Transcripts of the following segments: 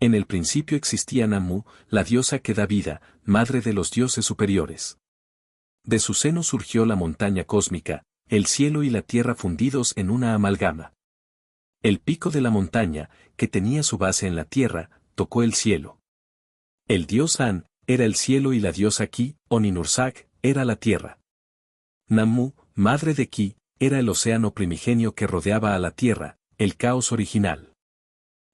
En el principio existía Nammu, la diosa que da vida, madre de los dioses superiores. De su seno surgió la montaña cósmica, el cielo y la tierra fundidos en una amalgama. El pico de la montaña, que tenía su base en la tierra, tocó el cielo. El dios An era el cielo y la diosa Ki, o Ninursak, era la tierra. Nammu, madre de Ki, era el océano primigenio que rodeaba a la tierra, el caos original.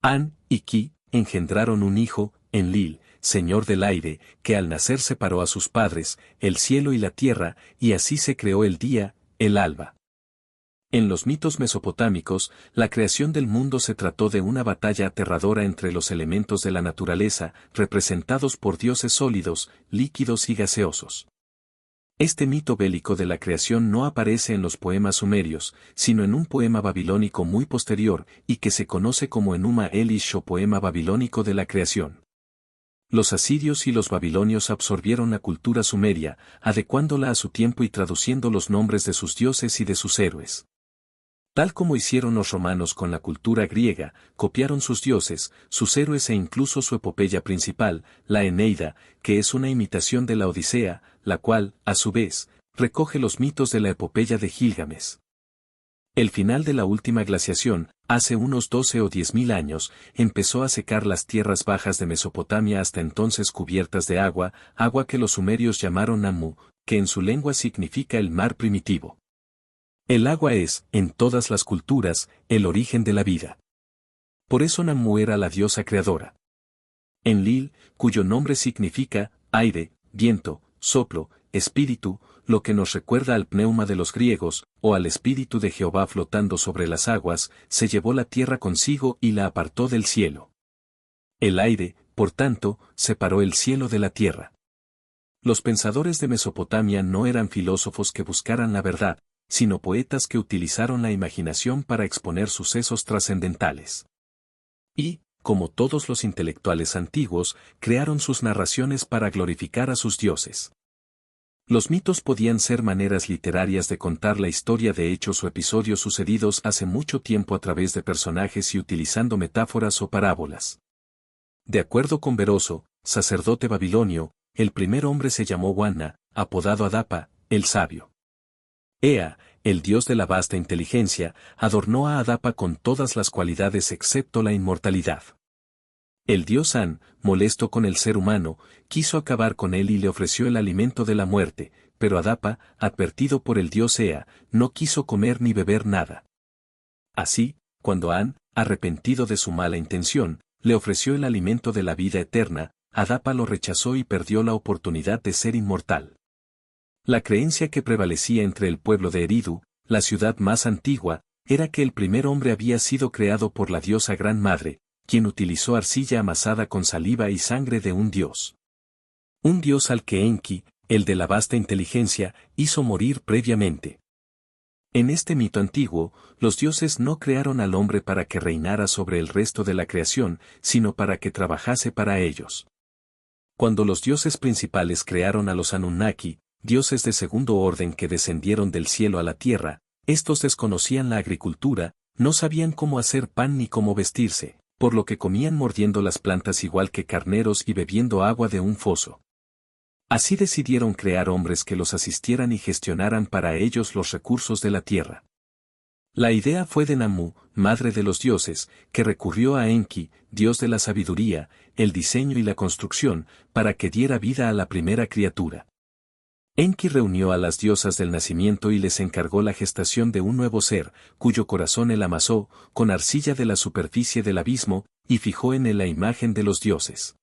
An y Ki engendraron un hijo, Enlil, señor del aire, que al nacer separó a sus padres, el cielo y la tierra, y así se creó el día, el alba. En los mitos mesopotámicos, la creación del mundo se trató de una batalla aterradora entre los elementos de la naturaleza, representados por dioses sólidos, líquidos y gaseosos. Este mito bélico de la creación no aparece en los poemas sumerios, sino en un poema babilónico muy posterior, y que se conoce como Enuma Elish o poema babilónico de la creación. Los asirios y los babilonios absorbieron la cultura sumeria, adecuándola a su tiempo y traduciendo los nombres de sus dioses y de sus héroes. Tal como hicieron los romanos con la cultura griega, copiaron sus dioses, sus héroes e incluso su epopeya principal, la Eneida, que es una imitación de la Odisea, la cual, a su vez, recoge los mitos de la epopeya de Gilgamesh. El final de la última glaciación, hace unos 12 o 10.000 años, empezó a secar las tierras bajas de Mesopotamia hasta entonces cubiertas de agua, agua que los sumerios llamaron Nammu, que en su lengua significa el mar primitivo. El agua es, en todas las culturas, el origen de la vida. Por eso Nammu era la diosa creadora. Enlil, cuyo nombre significa aire, viento, soplo, espíritu, lo que nos recuerda al pneuma de los griegos, o al espíritu de Jehová flotando sobre las aguas, se llevó la tierra consigo y la apartó del cielo. El aire, por tanto, separó el cielo de la tierra. Los pensadores de Mesopotamia no eran filósofos que buscaran la verdad, sino poetas que utilizaron la imaginación para exponer sucesos trascendentales. Y, como todos los intelectuales antiguos, crearon sus narraciones para glorificar a sus dioses. Los mitos podían ser maneras literarias de contar la historia de hechos o episodios sucedidos hace mucho tiempo a través de personajes y utilizando metáforas o parábolas. De acuerdo con Beroso, sacerdote babilonio, el primer hombre se llamó Wanna, apodado Adapa, el sabio. Ea, el dios de la vasta inteligencia, adornó a Adapa con todas las cualidades excepto la inmortalidad. El dios An, molesto con el ser humano, quiso acabar con él y le ofreció el alimento de la muerte, pero Adapa, advertido por el dios Ea, no quiso comer ni beber nada. Así, cuando An, arrepentido de su mala intención, le ofreció el alimento de la vida eterna, Adapa lo rechazó y perdió la oportunidad de ser inmortal. La creencia que prevalecía entre el pueblo de Eridu, la ciudad más antigua, era que el primer hombre había sido creado por la diosa Gran Madre, quien utilizó arcilla amasada con saliva y sangre de un dios. Un dios al que Enki, el de la vasta inteligencia, hizo morir previamente. En este mito antiguo, los dioses no crearon al hombre para que reinara sobre el resto de la creación, sino para que trabajase para ellos. Cuando los dioses principales crearon a los Anunnaki, dioses de segundo orden que descendieron del cielo a la tierra, estos desconocían la agricultura, no sabían cómo hacer pan ni cómo vestirse, por lo que comían mordiendo las plantas igual que carneros y bebiendo agua de un foso. Así decidieron crear hombres que los asistieran y gestionaran para ellos los recursos de la tierra. La idea fue de Nammu, madre de los dioses, que recurrió a Enki, dios de la sabiduría, el diseño y la construcción, para que diera vida a la primera criatura. Enki reunió a las diosas del nacimiento y les encargó la gestación de un nuevo ser, cuyo corazón él amasó, con arcilla de la superficie del abismo, y fijó en él la imagen de los dioses.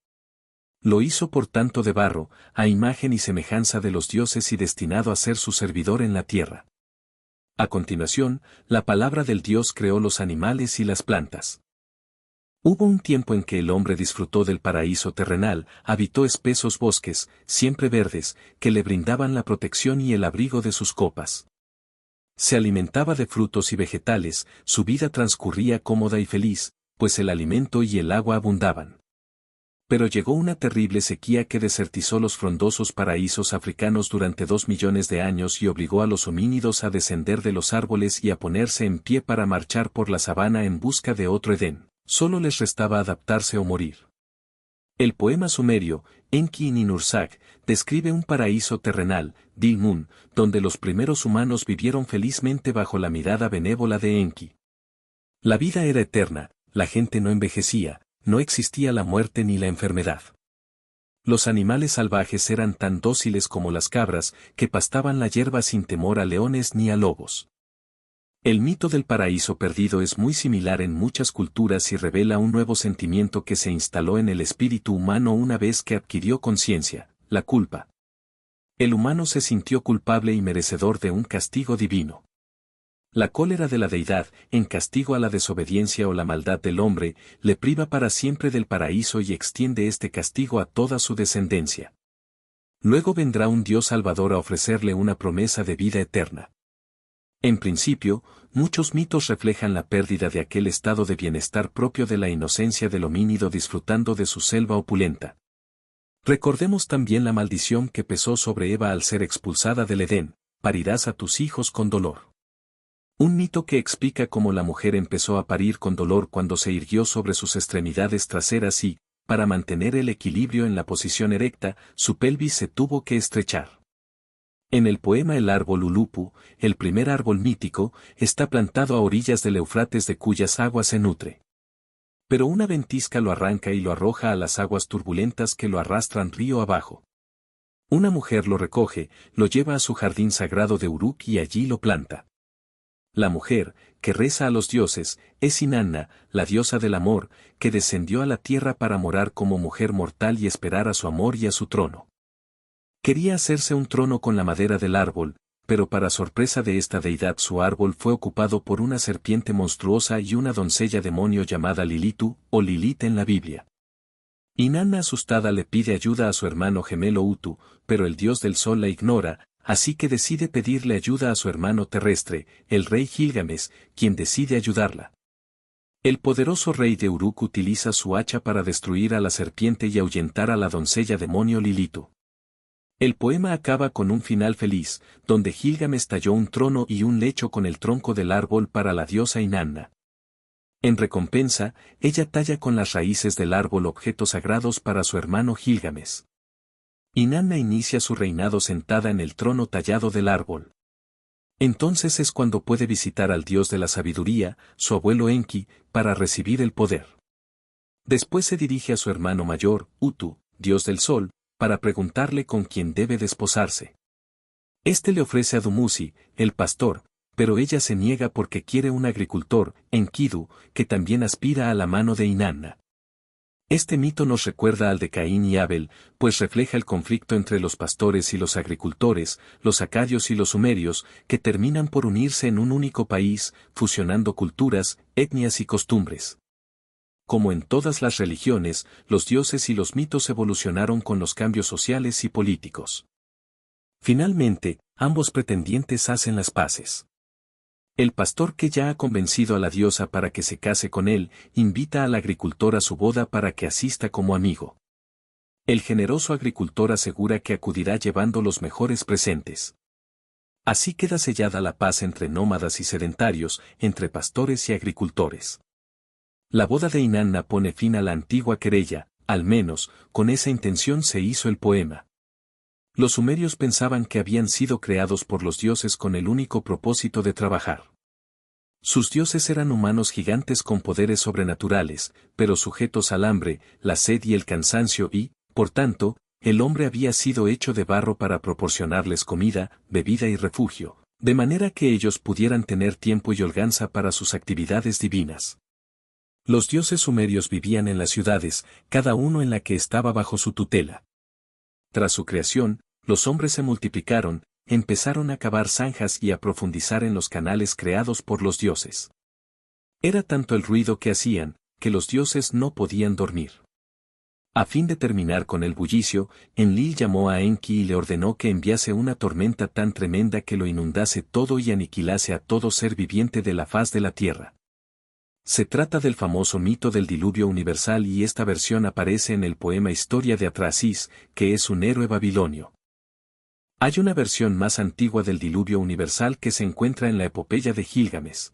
Lo hizo por tanto de barro, a imagen y semejanza de los dioses y destinado a ser su servidor en la tierra. A continuación, la palabra del Dios creó los animales y las plantas. Hubo un tiempo en que el hombre disfrutó del paraíso terrenal, habitó espesos bosques, siempre verdes, que le brindaban la protección y el abrigo de sus copas. Se alimentaba de frutos y vegetales, su vida transcurría cómoda y feliz, pues el alimento y el agua abundaban. Pero llegó una terrible sequía que desertizó los frondosos paraísos africanos durante 2 millones de años y obligó a los homínidos a descender de los árboles y a ponerse en pie para marchar por la sabana en busca de otro Edén. Solo les restaba adaptarse o morir. El poema sumerio, Enki-Ninursak, describe un paraíso terrenal, Dilmun, donde los primeros humanos vivieron felizmente bajo la mirada benévola de Enki. La vida era eterna, la gente no envejecía, no existía la muerte ni la enfermedad. Los animales salvajes eran tan dóciles como las cabras, que pastaban la hierba sin temor a leones ni a lobos. El mito del paraíso perdido es muy similar en muchas culturas y revela un nuevo sentimiento que se instaló en el espíritu humano una vez que adquirió conciencia, la culpa. El humano se sintió culpable y merecedor de un castigo divino. La cólera de la deidad, en castigo a la desobediencia o la maldad del hombre, le priva para siempre del paraíso y extiende este castigo a toda su descendencia. Luego vendrá un Dios Salvador a ofrecerle una promesa de vida eterna. En principio, muchos mitos reflejan la pérdida de aquel estado de bienestar propio de la inocencia del homínido disfrutando de su selva opulenta. Recordemos también la maldición que pesó sobre Eva al ser expulsada del Edén: parirás a tus hijos con dolor. Un mito que explica cómo la mujer empezó a parir con dolor cuando se irguió sobre sus extremidades traseras y, para mantener el equilibrio en la posición erecta, su pelvis se tuvo que estrechar. En el poema El árbol Ulupu, el primer árbol mítico, está plantado a orillas del Éufrates de cuyas aguas se nutre. Pero una ventisca lo arranca y lo arroja a las aguas turbulentas que lo arrastran río abajo. Una mujer lo recoge, lo lleva a su jardín sagrado de Uruk y allí lo planta. La mujer, que reza a los dioses, es Inanna, la diosa del amor, que descendió a la tierra para morar como mujer mortal y esperar a su amor y a su trono. Quería hacerse un trono con la madera del árbol, pero para sorpresa de esta deidad su árbol fue ocupado por una serpiente monstruosa y una doncella demonio llamada Lilitu, o Lilith en la Biblia. Inanna asustada le pide ayuda a su hermano gemelo Utu, pero el dios del sol la ignora, así que decide pedirle ayuda a su hermano terrestre, el rey Gilgamesh, quien decide ayudarla. El poderoso rey de Uruk utiliza su hacha para destruir a la serpiente y ahuyentar a la doncella demonio Lilitu. El poema acaba con un final feliz, donde Gilgamesh talló un trono y un lecho con el tronco del árbol para la diosa Inanna. En recompensa, ella talla con las raíces del árbol objetos sagrados para su hermano Gilgamesh. Inanna inicia su reinado sentada en el trono tallado del árbol. Entonces es cuando puede visitar al dios de la sabiduría, su abuelo Enki, para recibir el poder. Después se dirige a su hermano mayor, Utu, dios del sol, para preguntarle con quién debe desposarse. Este le ofrece a Dumuzi, el pastor, pero ella se niega porque quiere un agricultor, Enkidu, que también aspira a la mano de Inanna. Este mito nos recuerda al de Caín y Abel, pues refleja el conflicto entre los pastores y los agricultores, los acadios y los sumerios, que terminan por unirse en un único país, fusionando culturas, etnias y costumbres. Como en todas las religiones, los dioses y los mitos evolucionaron con los cambios sociales y políticos. Finalmente, ambos pretendientes hacen las paces. El pastor, que ya ha convencido a la diosa para que se case con él, invita al agricultor a su boda para que asista como amigo. El generoso agricultor asegura que acudirá llevando los mejores presentes. Así queda sellada la paz entre nómadas y sedentarios, entre pastores y agricultores. La boda de Inanna pone fin a la antigua querella, al menos, con esa intención se hizo el poema. Los sumerios pensaban que habían sido creados por los dioses con el único propósito de trabajar. Sus dioses eran humanos gigantes con poderes sobrenaturales, pero sujetos al hambre, la sed y el cansancio y, por tanto, el hombre había sido hecho de barro para proporcionarles comida, bebida y refugio, de manera que ellos pudieran tener tiempo y holganza para sus actividades divinas. Los dioses sumerios vivían en las ciudades, cada uno en la que estaba bajo su tutela. Tras su creación, los hombres se multiplicaron, empezaron a cavar zanjas y a profundizar en los canales creados por los dioses. Era tanto el ruido que hacían, que los dioses no podían dormir. A fin de terminar con el bullicio, Enlil llamó a Enki y le ordenó que enviase una tormenta tan tremenda que lo inundase todo y aniquilase a todo ser viviente de la faz de la tierra. Se trata del famoso mito del diluvio universal y esta versión aparece en el poema Historia de Atrasis, que es un héroe babilonio. Hay una versión más antigua del diluvio universal que se encuentra en la epopeya de Gilgamesh.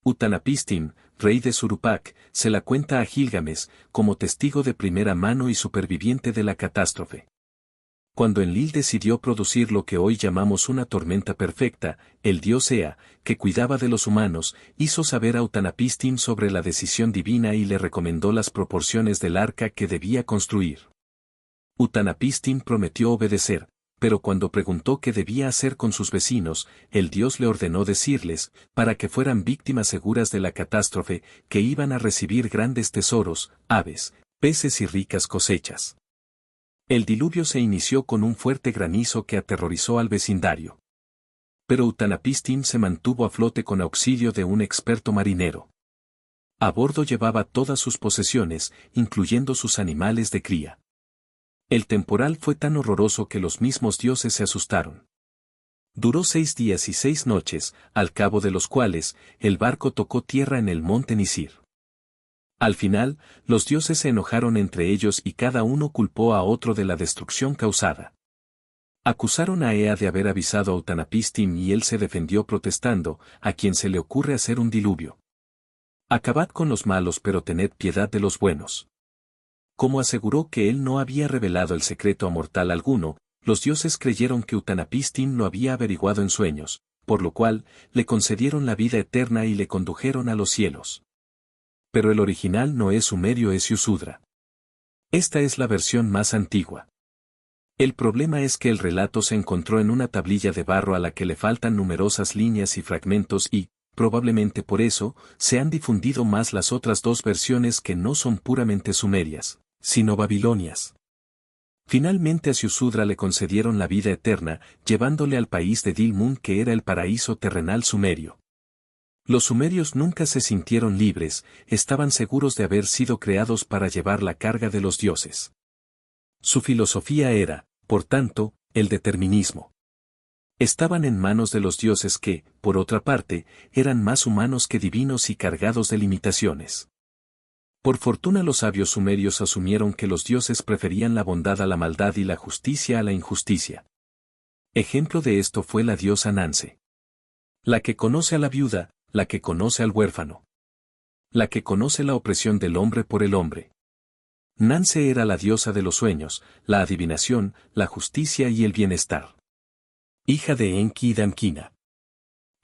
Utnapishtim, rey de Surupak, se la cuenta a Gilgamesh, como testigo de primera mano y superviviente de la catástrofe. Cuando Enlil decidió producir lo que hoy llamamos una tormenta perfecta, el dios Ea, que cuidaba de los humanos, hizo saber a Utnapishtim sobre la decisión divina y le recomendó las proporciones del arca que debía construir. Utnapishtim prometió obedecer, pero cuando preguntó qué debía hacer con sus vecinos, el dios le ordenó decirles, para que fueran víctimas seguras de la catástrofe, que iban a recibir grandes tesoros, aves, peces y ricas cosechas. El diluvio se inició con un fuerte granizo que aterrorizó al vecindario. Pero Utnapishtim se mantuvo a flote con auxilio de un experto marinero. A bordo llevaba todas sus posesiones, incluyendo sus animales de cría. El temporal fue tan horroroso que los mismos dioses se asustaron. Duró 6 días y 6 noches, al cabo de los cuales, el barco tocó tierra en el monte Nisir. Al final, los dioses se enojaron entre ellos y cada uno culpó a otro de la destrucción causada. Acusaron a Ea de haber avisado a Utnapishtim y él se defendió protestando, ¿a quien se le ocurre hacer un diluvio? Acabad con los malos pero tened piedad de los buenos. Como aseguró que él no había revelado el secreto a mortal alguno, los dioses creyeron que Utnapishtim lo había averiguado en sueños, por lo cual, le concedieron la vida eterna y le condujeron a los cielos. Pero el original no es sumerio, es Yusudra. Esta es la versión más antigua. El problema es que el relato se encontró en una tablilla de barro a la que le faltan numerosas líneas y fragmentos y, probablemente por eso, se han difundido más las otras dos versiones que no son puramente sumerias, sino babilonias. Finalmente a Yusudra le concedieron la vida eterna, llevándole al país de Dilmun que era el paraíso terrenal sumerio. Los sumerios nunca se sintieron libres, estaban seguros de haber sido creados para llevar la carga de los dioses. Su filosofía era, por tanto, el determinismo. Estaban en manos de los dioses que, por otra parte, eran más humanos que divinos y cargados de limitaciones. Por fortuna los sabios sumerios asumieron que los dioses preferían la bondad a la maldad y la justicia a la injusticia. Ejemplo de esto fue la diosa Nanse. La que conoce a la viuda, la que conoce al huérfano. La que conoce la opresión del hombre por el hombre. Nanse era la diosa de los sueños, la adivinación, la justicia y el bienestar. Hija de Enki y Damkina.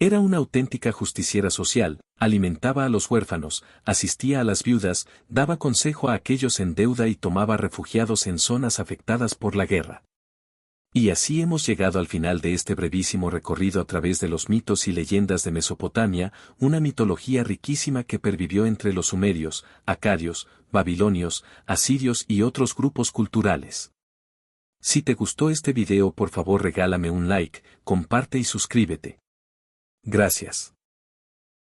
Era una auténtica justiciera social, alimentaba a los huérfanos, asistía a las viudas, daba consejo a aquellos en deuda y tomaba refugiados en zonas afectadas por la guerra. Y así hemos llegado al final de este brevísimo recorrido a través de los mitos y leyendas de Mesopotamia, una mitología riquísima que pervivió entre los sumerios, acadios, babilonios, asirios y otros grupos culturales. Si te gustó este video, por favor regálame un like, comparte y suscríbete. Gracias.